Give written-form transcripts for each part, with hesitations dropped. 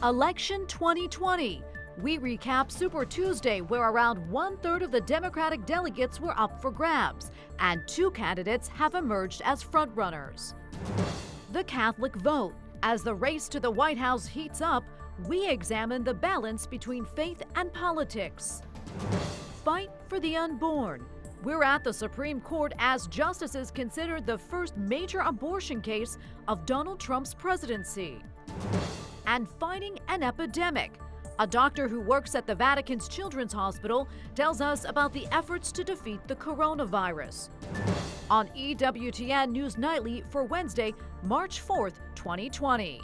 Election 2020. We recap Super Tuesday, where around 1/3 of the Democratic delegates were up for grabs, and 2 candidates have emerged as frontrunners. The Catholic vote. As the race to the White House heats up, we examine the balance between faith and politics. Fight for the unborn. We're at the Supreme Court as justices consider the first major abortion case of Donald Trump's presidency. And fighting an epidemic. A doctor who works at the Vatican's Children's Hospital tells us about the efforts to defeat the coronavirus. On EWTN News Nightly for Wednesday, March 4th, 2020.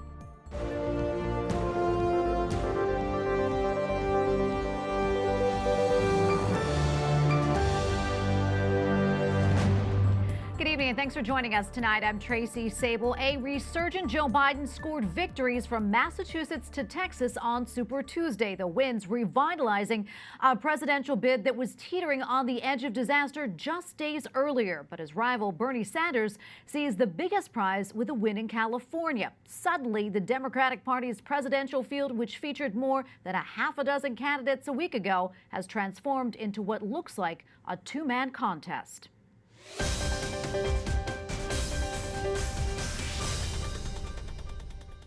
Good evening and thanks for joining us tonight. I'm Tracy Sable. A resurgent Joe Biden scored victories from Massachusetts to Texas on Super Tuesday. The wins revitalizing a presidential bid that was teetering on the edge of disaster just days earlier. But his rival Bernie Sanders sees the biggest prize with a win in California. Suddenly, the Democratic Party's presidential field, which featured more than a half a dozen candidates a week ago, has transformed into what looks like a two-man contest.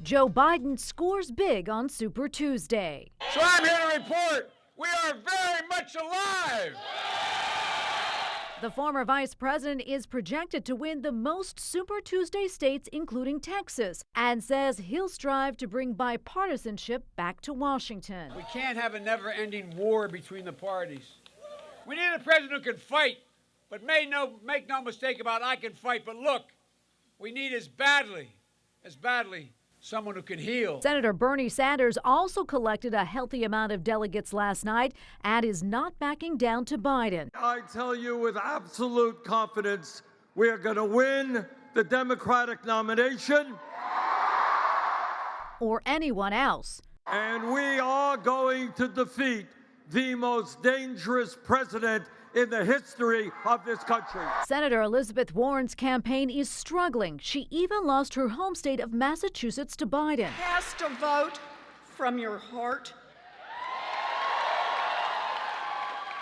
Joe Biden scores big on Super Tuesday. So I'm here to report we are very much alive. The former vice president is projected to win the most Super Tuesday states, including Texas, and says he'll strive to bring bipartisanship back to Washington. We can't have a never-ending war between the parties. We need a president who can fight, but make no mistake about it, I can fight. But look, we need as badly, someone who can heal. Senator Bernie Sanders also collected a healthy amount of delegates last night and is not backing down to Biden. I tell you with absolute confidence, we are going to win the Democratic nomination. Or anyone else. And we are going to defeat the most dangerous president in the history of this country. Senator Elizabeth Warren's campaign is struggling. She even lost her home state of Massachusetts to Biden. Cast a vote from your heart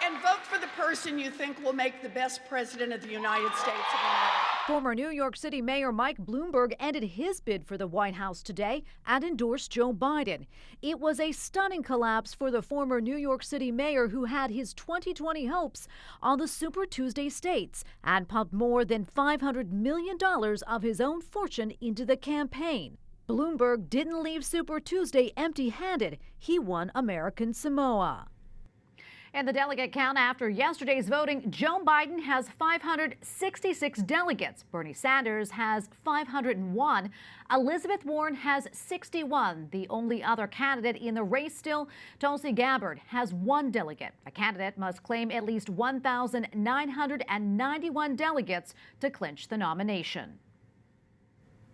and vote for the person you think will make the best president of the United States of America. Former New York City Mayor Mike Bloomberg ended his bid for the White House today and endorsed Joe Biden. It was a stunning collapse for the former New York City mayor who had his 2020 hopes on the Super Tuesday states and pumped more than $500 million of his own fortune into the campaign. Bloomberg didn't leave Super Tuesday empty-handed. He won American Samoa. In the delegate count after yesterday's voting, Joe Biden has 566 delegates. Bernie Sanders has 501. Elizabeth Warren has 61. The only other candidate in the race still, Tulsi Gabbard, has 1 delegate. A candidate must claim at least 1,991 delegates to clinch the nomination.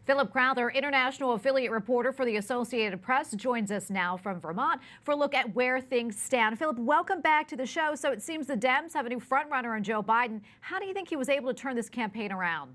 Philip Crowther, international affiliate reporter for the Associated Press, joins us now from Vermont for a look at where things stand. Philip, welcome back to the show. So it seems the Dems have a new frontrunner in Joe Biden. How do you think he was able to turn this campaign around?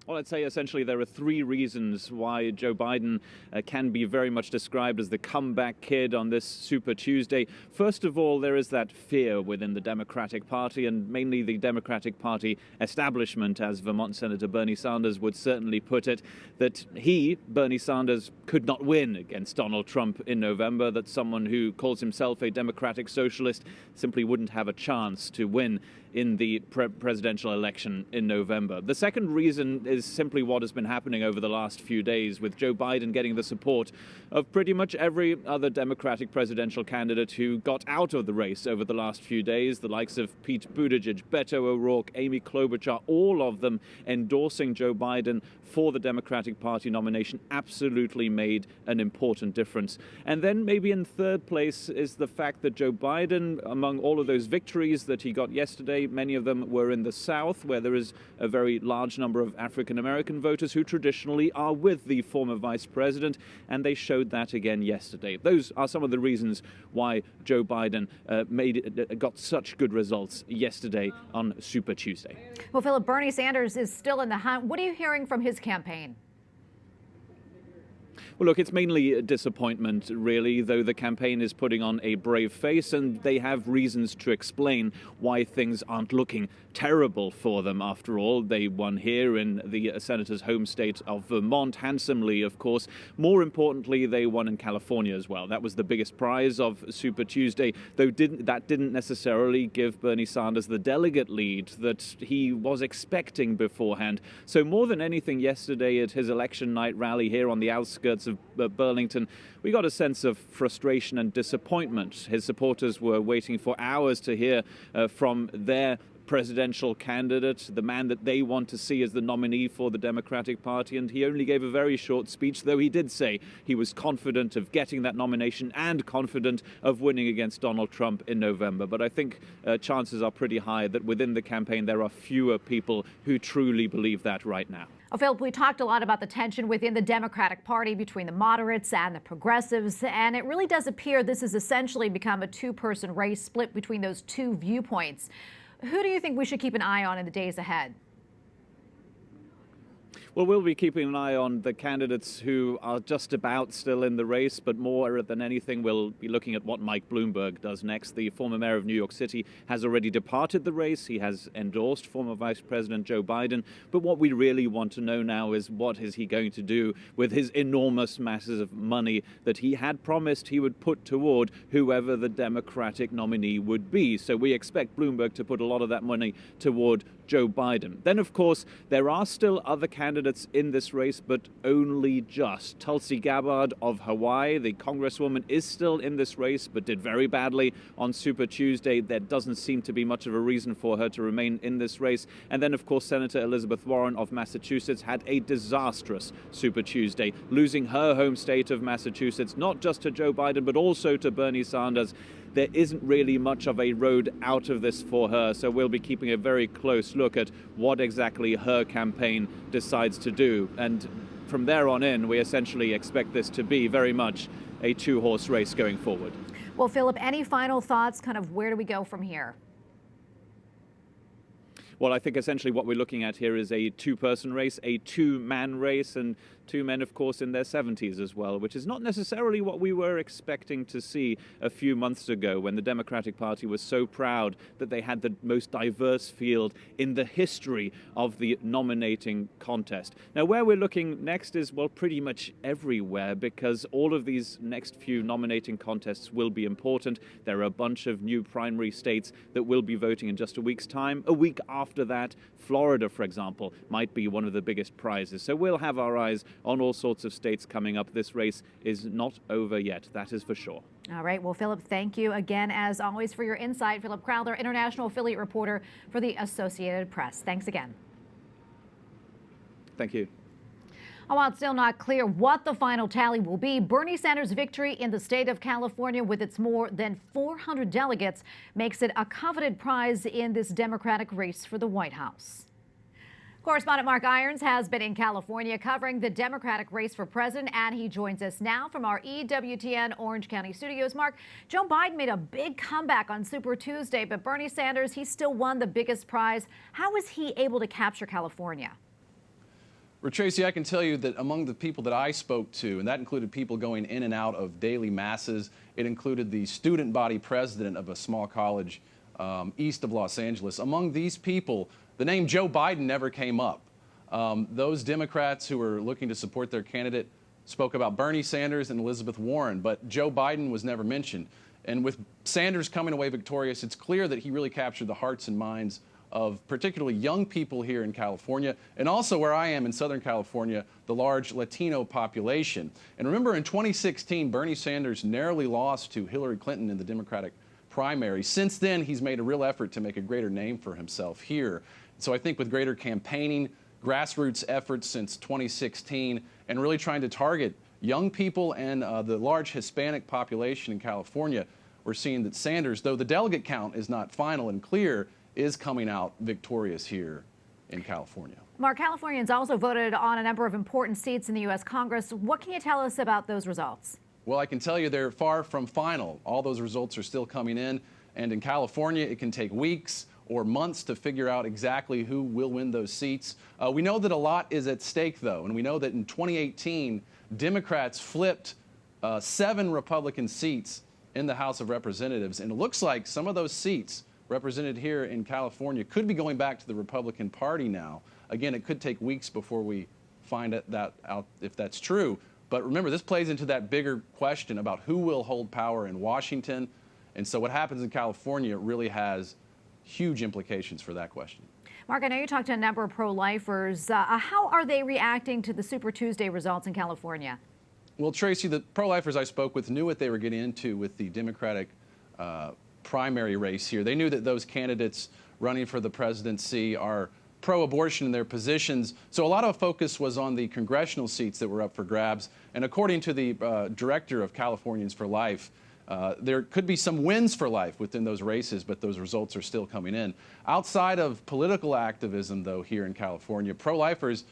Well, I'd say essentially there are 3 reasons why Joe Biden can be very much described as the comeback kid on this Super Tuesday. First of all, there is that fear within the Democratic Party, and mainly the Democratic Party establishment, as Vermont Senator Bernie Sanders would certainly put it, that he, Bernie Sanders, could not win against Donald Trump in November, that someone who calls himself a democratic socialist simply wouldn't have a chance to win in the presidential election in November. The second reason is simply what has been happening over the last few days, with Joe Biden getting the support of pretty much every other Democratic presidential candidate who got out of the race over the last few days, the likes of Pete Buttigieg, Beto O'Rourke, Amy Klobuchar, all of them endorsing Joe Biden for the Democratic Party nomination absolutely made an important difference. And then maybe in third place is the fact that Joe Biden, among all of those victories that he got yesterday, many of them were in the South, where there is a very large number of African-American voters who traditionally are with the former vice president, and they showed that again yesterday. Those are some of the reasons why Joe Biden got such good results yesterday on Super Tuesday. Well, Philip, Bernie Sanders is still in the hunt. What are you hearing from his campaign? Well, look, it's mainly a disappointment, really, though the campaign is putting on a brave face and they have reasons to explain why things aren't looking terrible for them. After all, they won here in the senator's home state of Vermont, handsomely, of course. More importantly, they won in California as well. That was the biggest prize of Super Tuesday, though that didn't necessarily give Bernie Sanders the delegate lead that he was expecting beforehand. So more than anything, yesterday at his election night rally here on the outskirts of Burlington, we got a sense of frustration and disappointment. His supporters were waiting for hours to hear from their presidential candidate, the man that they want to see as the nominee for the Democratic Party, and he only gave a very short speech, though he did say he was confident of getting that nomination and confident of winning against Donald Trump in November. But I think chances are pretty high that within the campaign there are fewer people who truly believe that right now. Oh, Philip, we talked a lot about the tension within the Democratic Party between the moderates and the progressives, and it really does appear this has essentially become a two-person race split between those two viewpoints. Who do you think we should keep an eye on in the days ahead? Well, we'll be keeping an eye on the candidates who are just about still in the race, but more than anything, we'll be looking at what Mike Bloomberg does next. The former mayor of New York City has already departed the race. He has endorsed former Vice President Joe Biden. But what we really want to know now is what is he going to do with his enormous masses of money that he had promised he would put toward whoever the Democratic nominee would be. So we expect Bloomberg to put a lot of that money toward Joe Biden. Then, of course, there are still other candidates in this race, but only just. Tulsi Gabbard of Hawaii, the congresswoman, is still in this race, but did very badly on Super Tuesday. There doesn't seem to be much of a reason for her to remain in this race. And then, of course, Senator Elizabeth Warren of Massachusetts had a disastrous Super Tuesday, losing her home state of Massachusetts, not just to Joe Biden, but also to Bernie Sanders. There isn't really much of a road out of this for her, so we'll be keeping a very close look at what exactly her campaign decides to do. And from there on in, we essentially expect this to be very much a two-horse race going forward. Well, Philip, any final thoughts? Kind of where do we go from here? Well, I think essentially what we're looking at here is a two-person race, a two-man race, and two men, of course, in their 70s as well, which is not necessarily what we were expecting to see a few months ago when the Democratic Party was so proud that they had the most diverse field in the history of the nominating contest. Now, where we're looking next is, well, pretty much everywhere, because all of these next few nominating contests will be important. There are a bunch of new primary states that will be voting in just a week's time. A week after that, Florida, for example, might be one of the biggest prizes. So we'll have our eyes on all sorts of states coming up. This race is not over yet, that is for sure. All right. Well, Philip, thank you again, as always, for your insight. Philip Crowther, international affiliate reporter for the Associated Press. Thanks again. Thank you. While it's still not clear what the final tally will be, Bernie Sanders' victory in the state of California with its more than 400 delegates makes it a coveted prize in this Democratic race for the White House. Correspondent Mark Irons has been in California covering the Democratic race for president, and he joins us now from our EWTN Orange County studios. Mark, Joe Biden made a big comeback on Super Tuesday, but Bernie Sanders, he still won the biggest prize. How was he able to capture California? Well, Tracy, I can tell you that among the people that I spoke to, and that included people going in and out of daily masses, it included the student body president of a small college east of Los Angeles. Among these people, the name Joe Biden never came up. Those Democrats who were looking to support their candidate spoke about Bernie Sanders and Elizabeth Warren, but Joe Biden was never mentioned. And with Sanders coming away victorious, it's clear that he really captured the hearts and minds of particularly young people here in California, and also where I am in Southern California, the large Latino population. And remember, in 2016, Bernie Sanders narrowly lost to Hillary Clinton in the Democratic primary. Since then, he's made a real effort to make a greater name for himself here. So I think with greater campaigning, grassroots efforts since 2016, and really trying to target young people and the large Hispanic population in California, we're seeing that Sanders, though the delegate count is not final and clear, is coming out victorious here in California. Mark, Californians also voted on a number of important seats in the U.S. Congress. What can you tell us about those results? Well, I can tell you they're far from final. All those results are still coming in. And in California, it can take weeks or months to figure out exactly who will win those seats. We know that a lot is at stake, though. And we know that in 2018, Democrats flipped 7 Republican seats in the House of Representatives, and it looks like some of those seats represented here in California could be going back to the Republican Party now. Again, it could take weeks before we find that out if that's true. But remember, this plays into that bigger question about who will hold power in Washington. And so what happens in California really has huge implications for that question. Mark, I know you talked to a number of pro-lifers. How are they reacting to the Super Tuesday results in California? Well, Tracy, the pro-lifers I spoke with knew what they were getting into with the Democratic primary race here. They knew that those candidates running for the presidency are pro-abortion in their positions. So a lot of focus was on the congressional seats that were up for grabs. And according to the director of Californians for Life, there could be some wins for life within those races, but those results are still coming in. Outside of political activism, though, here in California, pro-lifers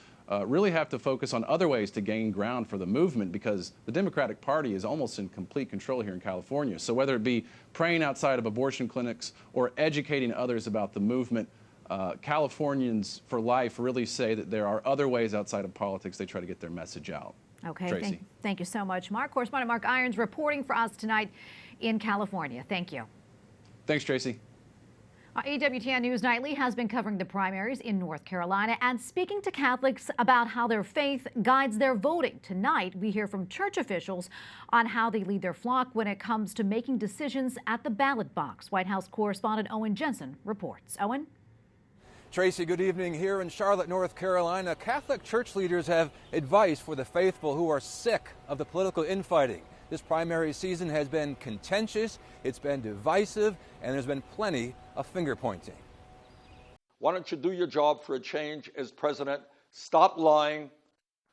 really have to focus on other ways to gain ground for the movement, because the Democratic Party is almost in complete control here in California. So whether it be praying outside of abortion clinics or educating others about the movement, Californians for Life really say that there are other ways outside of politics they try to get their message out. Okay, thank you so much, Mark. Correspondent Mark Irons reporting for us tonight in California. Thank you. Thanks, Tracy. EWTN News Nightly has been covering the primaries in North Carolina and speaking to Catholics about how their faith guides their voting. Tonight, we hear from church officials on how they lead their flock when it comes to making decisions at the ballot box. White House correspondent Owen Jensen reports. Owen? Tracy, good evening. Here in Charlotte, North Carolina, Catholic church leaders have advice for the faithful who are sick of the political infighting. This primary season has been contentious, it's been divisive, and there's been plenty of finger-pointing. Why don't you do your job for a change as president? Stop lying.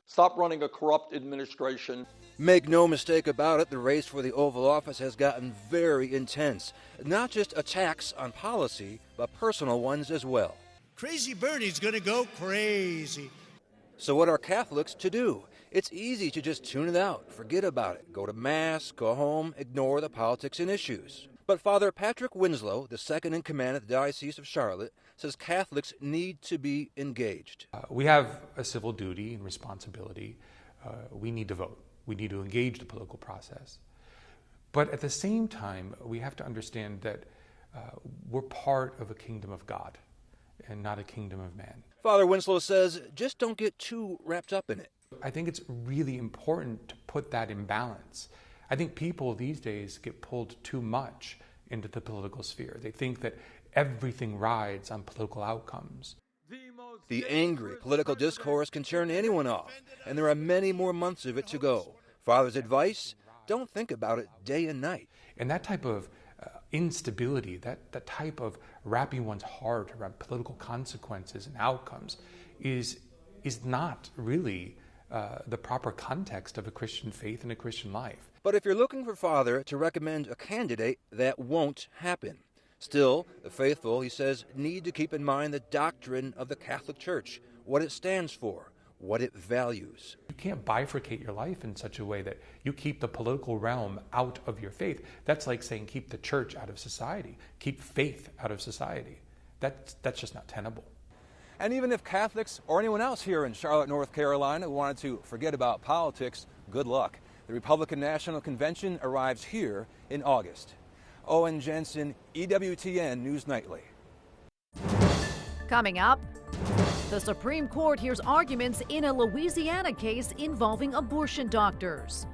Stop running a corrupt administration. Make no mistake about it, the race for the Oval Office has gotten very intense. Not just attacks on policy, but personal ones as well. Crazy Bernie's gonna go crazy. So what are Catholics to do? It's easy to just tune it out, forget about it, go to Mass, go home, ignore the politics and issues. But Father Patrick Winslow, the second in command at the Diocese of Charlotte, says Catholics need to be engaged. We have a civil duty and responsibility. We need to vote. We need to engage the political process. But at the same time, we have to understand that we're part of a kingdom of God and not a kingdom of man. Father Winslow says just don't get too wrapped up in it. I think it's really important to put that in balance. I think people these days get pulled too much into the political sphere. They think that everything rides on political outcomes. The angry political discourse can turn anyone off, and there are many more months of it to go. Father's advice, don't think about it day and night. And that type of instability, that type of wrapping one's heart around political consequences and outcomes is not really the proper context of a Christian faith and a Christian life. But if you're looking for Father to recommend a candidate, that won't happen. Still, the faithful, he says, need to keep in mind the doctrine of the Catholic Church, what it stands for, what it values. You can't bifurcate your life in such a way that you keep the political realm out of your faith. That's like saying keep the church out of society, keep faith out of society. That's just not tenable. And even if Catholics or anyone else here in Charlotte, North Carolina wanted to forget about politics, good luck. The Republican National Convention arrives here in August. Owen Jensen, EWTN News Nightly. Coming up, the Supreme Court hears arguments in a Louisiana case involving abortion doctors.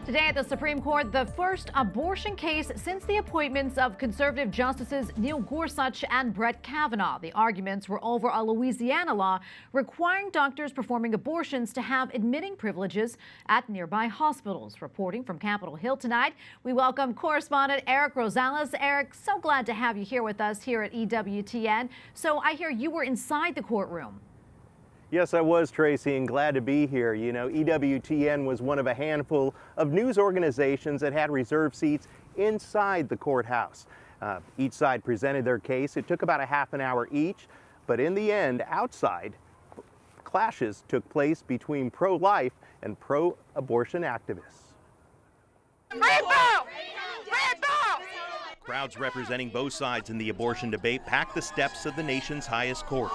Today at the Supreme Court, the first abortion case since the appointments of conservative justices Neil Gorsuch and Brett Kavanaugh. The arguments were over a Louisiana law requiring doctors performing abortions to have admitting privileges at nearby hospitals. Reporting from Capitol Hill tonight, we welcome correspondent Erik Rosales. Erik, so glad to have you here with us here at EWTN. So I hear you were inside the courtroom. Yes, I was, Tracy, and glad to be here. You know, EWTN was one of a handful of news organizations that had reserved seats inside the courthouse. Each side presented their case. It took about a half an hour each, but in the end, outside, clashes took place between pro-life and pro-abortion activists. Crowds representing both sides in the abortion debate packed the steps of the nation's highest court.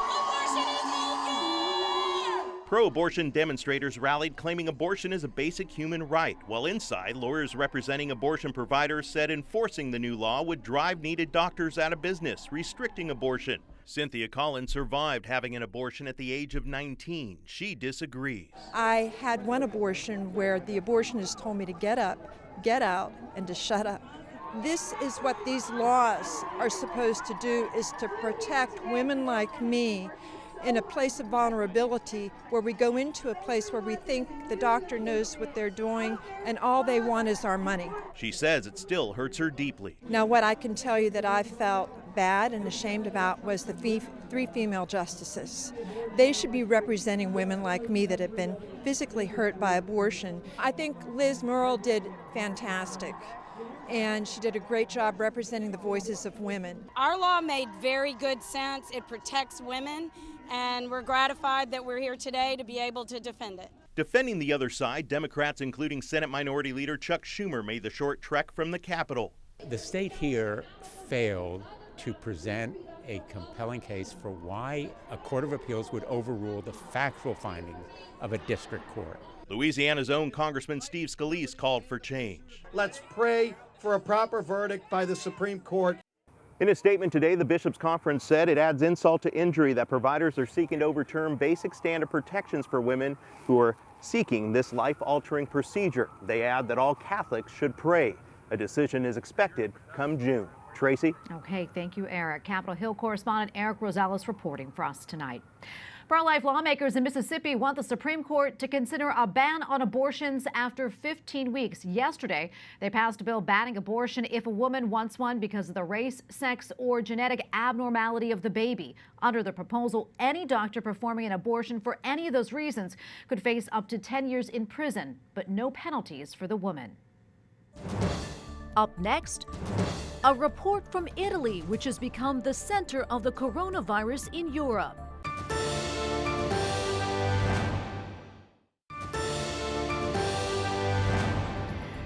Pro-abortion demonstrators rallied, claiming abortion is a basic human right, while inside, lawyers representing abortion providers said enforcing the new law would drive needed doctors out of business, restricting abortion. Cynthia Collins survived having an abortion at the age of 19. She disagrees. I had one abortion where the abortionist told me to get up, get out, and to shut up. This is what these laws are supposed to do, is to protect women like me in a place of vulnerability, where we go into a place where we think the doctor knows what they're doing and all they want is our money. She says it still hurts her deeply. Now, what I can tell you that I felt bad and ashamed about was the three female justices. They should be representing women like me that have been physically hurt by abortion. I think Liz Murrell did fantastic, and she did a great job representing the voices of women. Our law made very good sense. It protects women, and we're gratified that we're here today to be able to defend it. Defending the other side, Democrats, including Senate Minority Leader Chuck Schumer, made the short trek from the Capitol. The state here failed to present a compelling case for why a court of appeals would overrule the factual findings of a district court. Louisiana's own Congressman Steve Scalise called for change. Let's pray for a proper verdict by the Supreme Court. In a statement today, the Bishops' Conference said it adds insult to injury that providers are seeking to overturn basic standard protections for women who are seeking this life-altering procedure. They add that all Catholics should pray. A decision is expected come June. Tracy? Okay, thank you, Eric. Capitol Hill correspondent Erik Rosales reporting for us tonight. Pro-life lawmakers in Mississippi want the Supreme Court to consider a ban on abortions after 15 weeks. Yesterday, they passed a bill banning abortion if a woman wants one because of the race, sex, or genetic abnormality of the baby. Under the proposal, any doctor performing an abortion for any of those reasons could face up to 10 years in prison, but no penalties for the woman. Up next, a report from Italy, which has become the center of the coronavirus in Europe.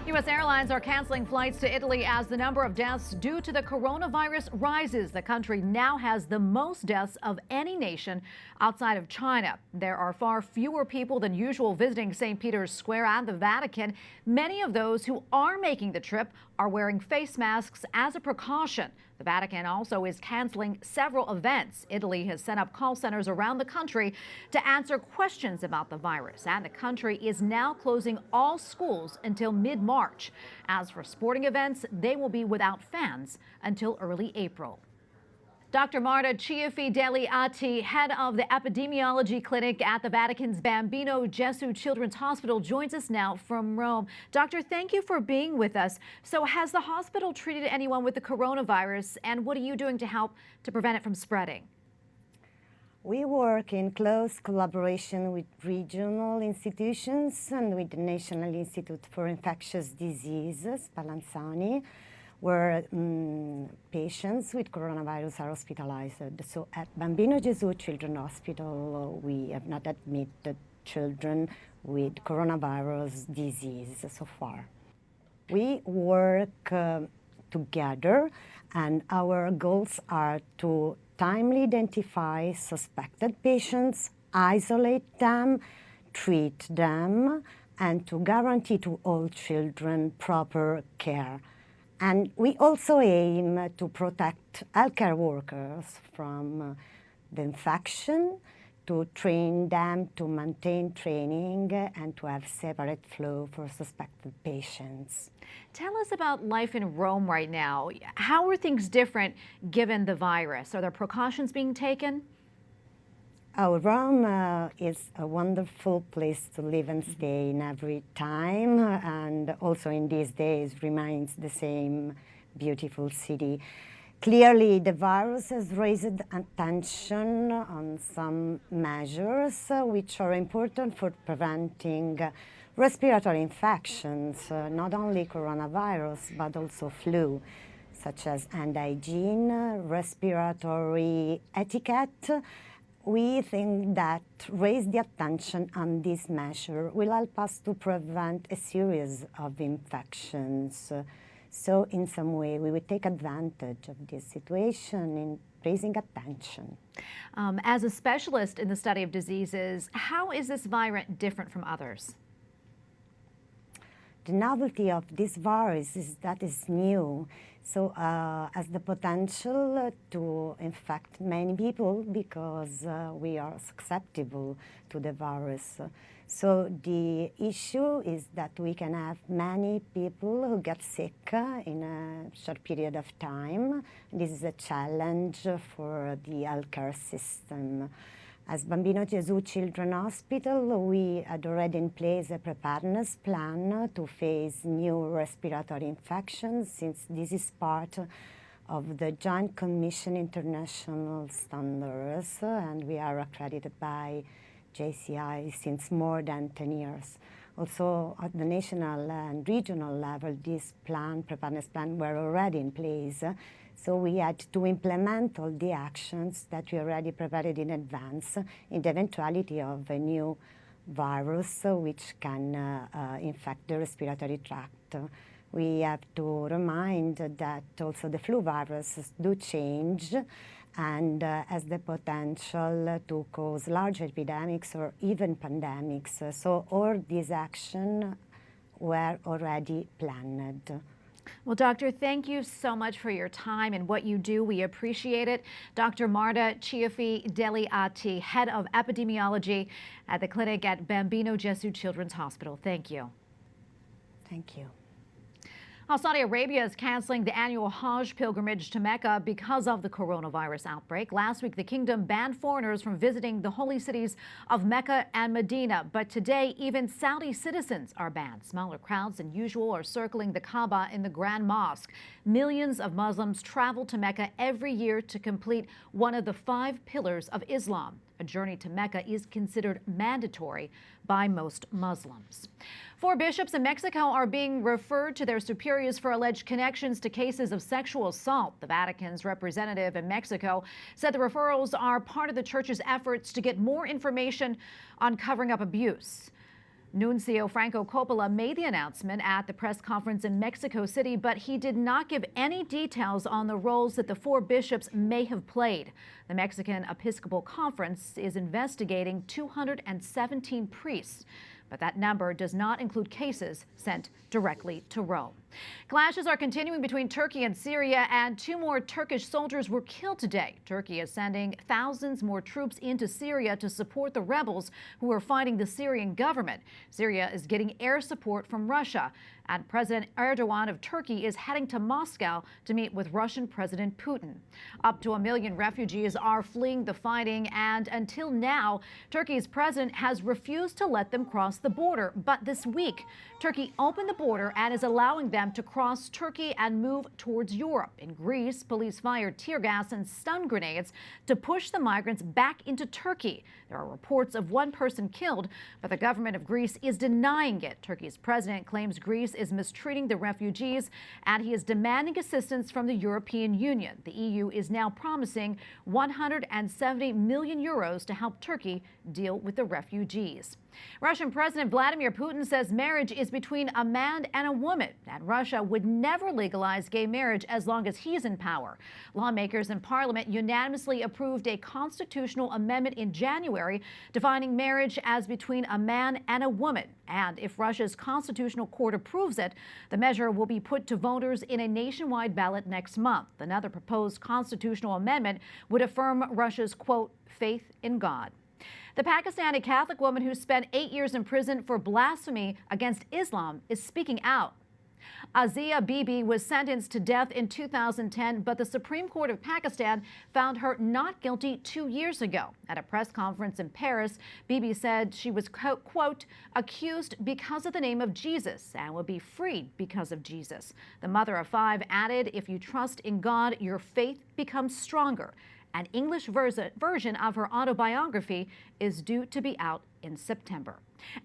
U.S. airlines are canceling flights to Italy as the number of deaths due to the coronavirus rises. The country now has the most deaths of any nation outside of China. There are far fewer people than usual visiting St. Peter's Square and the Vatican. Many of those who are making the trip are wearing face masks as a precaution. The Vatican also is canceling several events. Italy has set up call centers around the country to answer questions about the virus, and the country is now closing all schools until mid-March. As for sporting events, they will be without fans until early April. Dr. Marta Ciofi Deliati, head of the epidemiology clinic at the Vatican's Bambino Gesu Children's Hospital, joins us now from Rome. Doctor, thank you for being with us. So has the hospital treated anyone with the coronavirus, and what are you doing to help to prevent it from spreading? We work in close collaboration with regional institutions and with the National Institute for Infectious Diseases, Spallanzani, where patients with coronavirus are hospitalized. So at Bambino Gesu Children's Hospital, we have not admitted children with coronavirus disease so far. We work together, and our goals are to timely identify suspected patients, isolate them, treat them, and to guarantee to all children proper care. And we also aim to protect healthcare workers from the infection, to train them to maintain training and to have separate flow for suspected patients. Tell us about life in Rome right now. How are things different given the virus? Are there precautions being taken? Oh, Rome is a wonderful place to live and stay in every time, and also in these days remains the same beautiful city. Clearly, the virus has raised attention on some measures which are important for preventing respiratory infections, not only coronavirus, but also flu, such as hand hygiene, respiratory etiquette. We think that raise the attention on this measure will help us to prevent a series of infections. So in some way, we would take advantage of this situation in raising attention. As a specialist in the study of diseases, how is this variant different from others? The novelty of this virus is that it's new, so has the potential to infect many people because we are susceptible to the virus. So the issue is that we can have many people who get sick in a short period of time. This is a challenge for the healthcare system. As Bambino Gesu Children's Hospital, we had already in place a preparedness plan to face new respiratory infections, since this is part of the Joint Commission International Standards, and we are accredited by JCI since more than 10 years. Also, at the national and regional level, this preparedness plan, were already in place. So we had to implement all the actions that we already prepared in advance in the eventuality of a new virus which can infect the respiratory tract. We have to remind that also the flu viruses do change and has the potential to cause large epidemics or even pandemics. So all these actions were already planned. Well, Doctor, thank you so much for your time and what you do. We appreciate it. Dr. Marta Ciofi Deliati, Head of Epidemiology at the clinic at Bambino Gesu Children's Hospital. Thank you. Thank you. Saudi Arabia is canceling the annual Hajj pilgrimage to Mecca because of the coronavirus outbreak. Last week, the kingdom banned foreigners from visiting the holy cities of Mecca and Medina. But today, even Saudi citizens are banned. Smaller crowds than usual are circling the Kaaba in the Grand Mosque. Millions of Muslims travel to Mecca every year to complete one of the 5 pillars of Islam. A journey to Mecca is considered mandatory by most Muslims. 4 bishops in Mexico are being referred to their superiors for alleged connections to cases of sexual assault. The Vatican's representative in Mexico said the referrals are part of the church's efforts to get more information on covering up abuse. Nuncio Franco Coppola made the announcement at the press conference in Mexico City, but he did not give any details on the roles that the 4 bishops may have played. The Mexican Episcopal Conference is investigating 217 priests, but that number does not include cases sent directly to Rome. Clashes are continuing between Turkey and Syria, and 2 more Turkish soldiers were killed today. Turkey is sending thousands more troops into Syria to support the rebels who are fighting the Syrian government. Syria is getting air support from Russia, and President Erdogan of Turkey is heading to Moscow to meet with Russian President Putin. Up to 1 million refugees are fleeing the fighting, and until now, Turkey's president has refused to let them cross the border. But this week, Turkey opened the border and is allowing them to cross Turkey and move towards Europe. In Greece, police fired tear gas and stun grenades to push the migrants back into Turkey. There are reports of 1 person killed, but the government of Greece is denying it. Turkey's president claims Greece is mistreating the refugees, and he is demanding assistance from the European Union. The EU is now promising 170 million euros to help Turkey deal with the refugees. Russian President Vladimir Putin says marriage is between a man and a woman, and Russia would never legalize gay marriage as long as he's in power. Lawmakers in parliament unanimously approved a constitutional amendment in January defining marriage as between a man and a woman. And if Russia's constitutional court approves it, the measure will be put to voters in a nationwide ballot next month. Another proposed constitutional amendment would affirm Russia's, quote, faith in God. The Pakistani Catholic woman who spent 8 years in prison for blasphemy against Islam is speaking out. Asia Bibi was sentenced to death in 2010, but the Supreme Court of Pakistan found her not guilty 2 years ago. At a press conference in Paris, Bibi said she was, quote, accused because of the name of Jesus and will be freed because of Jesus. The mother of 5 added, if you trust in God, your faith becomes stronger. An English version of her autobiography is due to be out in September.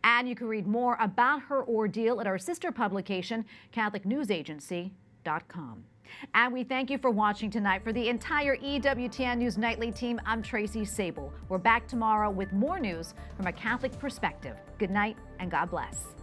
And you can read more about her ordeal at our sister publication, CatholicNewsAgency.com. And we thank you for watching tonight. For the entire EWTN News Nightly team, I'm Tracy Sable. We're back tomorrow with more news from a Catholic perspective. Good night and God bless.